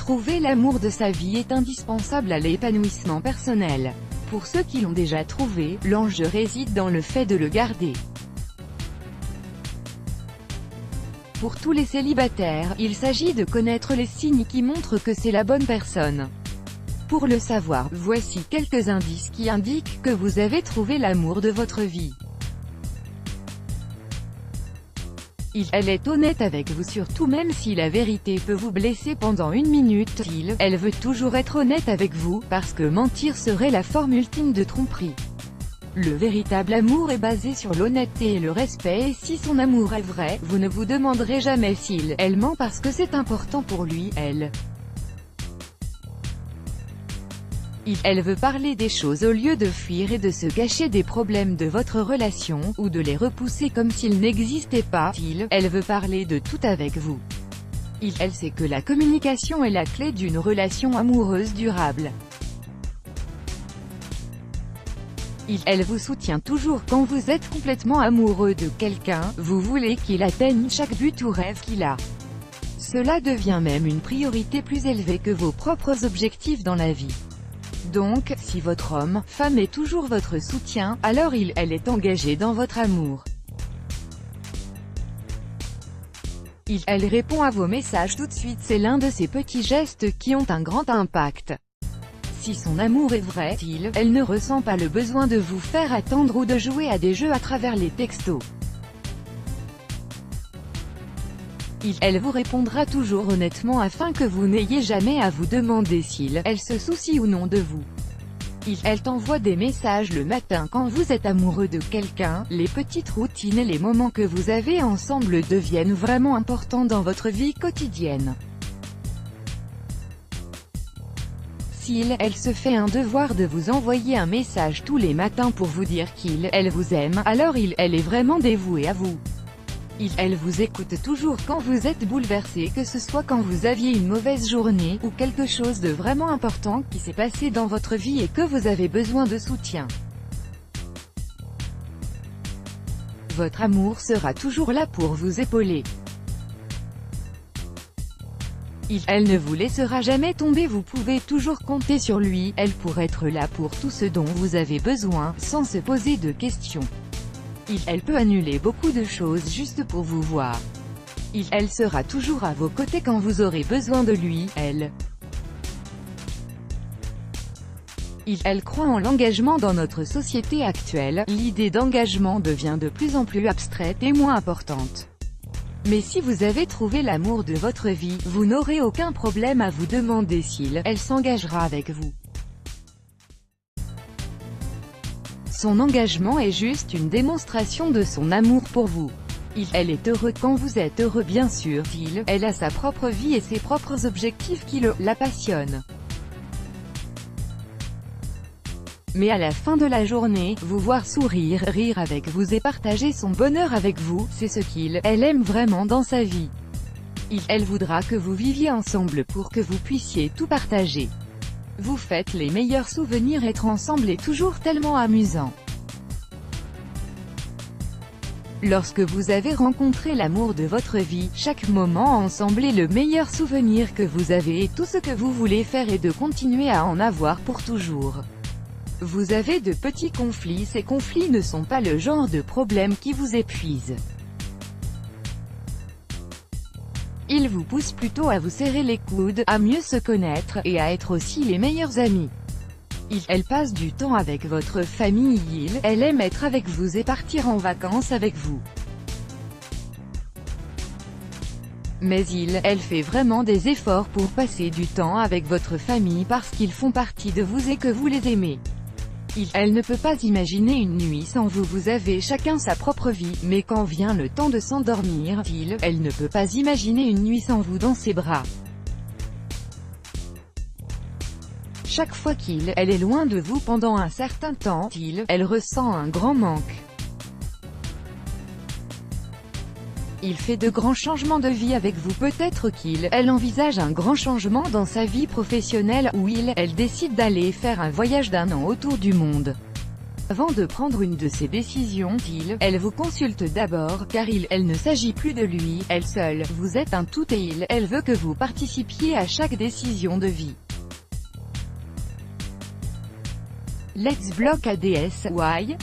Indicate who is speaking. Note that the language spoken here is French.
Speaker 1: Trouver l'amour de sa vie est indispensable à l'épanouissement personnel. Pour ceux qui l'ont déjà trouvé, l'enjeu réside dans le fait de le garder. Pour tous les célibataires, il s'agit de connaître les signes qui montrent que c'est la bonne personne. Pour le savoir, voici quelques indices qui indiquent que vous avez trouvé l'amour de votre vie. Elle est honnête avec vous surtout même si la vérité peut vous blesser pendant une minute. Elle veut toujours être honnête avec vous, parce que mentir serait la forme ultime de tromperie. Le véritable amour est basé sur l'honnêteté et le respect et si son amour est vrai, vous ne vous demanderez jamais elle ment parce que c'est important pour lui, Elle veut parler des choses au lieu de fuir et de se cacher des problèmes de votre relation, ou de les repousser comme s'ils n'existaient pas. Elle veut parler de tout avec vous. Elle sait que la communication est la clé d'une relation amoureuse durable. Elle vous soutient toujours quand vous êtes complètement amoureux de quelqu'un, vous voulez qu'il atteigne chaque but ou rêve qu'il a. Cela devient même une priorité plus élevée que vos propres objectifs dans la vie. Donc, si votre homme, femme est toujours votre soutien, alors elle est engagée dans votre amour. Elle répond à vos messages tout de suite, c'est l'un de ces petits gestes qui ont un grand impact. Si son amour est vrai, elle ne ressent pas le besoin de vous faire attendre ou de jouer à des jeux à travers les textos. Elle vous répondra toujours honnêtement afin que vous n'ayez jamais à vous demander elle se soucie ou non de vous. Elle t'envoie des messages le matin quand vous êtes amoureux de quelqu'un, les petites routines et les moments que vous avez ensemble deviennent vraiment importants dans votre vie quotidienne. Elle se fait un devoir de vous envoyer un message tous les matins pour vous dire elle vous aime, alors elle est vraiment dévouée à vous. Elle vous écoute toujours quand vous êtes bouleversé, que ce soit quand vous aviez une mauvaise journée, ou quelque chose de vraiment important qui s'est passé dans votre vie et que vous avez besoin de soutien. Votre amour sera toujours là pour vous épauler. Elle ne vous laissera jamais tomber, vous pouvez toujours compter sur lui, elle pourrait être là pour tout ce dont vous avez besoin, sans se poser de questions. Elle peut annuler beaucoup de choses juste pour vous voir. Elle sera toujours à vos côtés quand vous aurez besoin de lui, Elle croit en l'engagement dans notre société actuelle, l'idée d'engagement devient de plus en plus abstraite et moins importante. Mais si vous avez trouvé l'amour de votre vie, vous n'aurez aucun problème à vous demander elle s'engagera avec vous. Son engagement est juste une démonstration de son amour pour vous. Elle est heureuse quand vous êtes heureux bien sûr, elle a sa propre vie et ses propres objectifs qui la passionnent. Mais à la fin de la journée, vous voir sourire, rire avec vous et partager son bonheur avec vous, c'est ce elle aime vraiment dans sa vie. Elle voudra que vous viviez ensemble pour que vous puissiez tout partager. Vous faites les meilleurs souvenirs, être ensemble est toujours tellement amusant. Lorsque vous avez rencontré l'amour de votre vie, chaque moment ensemble est le meilleur souvenir que vous avez et tout ce que vous voulez faire est de continuer à en avoir pour toujours. Vous avez de petits conflits, ces conflits ne sont pas le genre de problème qui vous épuise. Ils vous poussent plutôt à vous serrer les coudes, à mieux se connaître, et à être aussi les meilleurs amis. Elle passe du temps avec votre famille, elle aime être avec vous et partir en vacances avec vous. Mais elle fait vraiment des efforts pour passer du temps avec votre famille parce qu'ils font partie de vous et que vous les aimez. Elle ne peut pas imaginer une nuit sans vous, vous avez chacun sa propre vie, mais quand vient le temps de s'endormir, elle ne peut pas imaginer une nuit sans vous dans ses bras. Chaque fois elle est loin de vous pendant un certain temps, elle ressent un grand manque. Il fait de grands changements de vie avec vous, peut-être elle envisage un grand changement dans sa vie professionnelle, ou elle décide d'aller faire un voyage d'1 an autour du monde. Avant de prendre une de ses décisions, elle vous consulte d'abord, car elle ne s'agit plus de lui, elle seule, vous êtes un tout et elle veut que vous participiez à chaque décision de vie. Let's block ADS, why?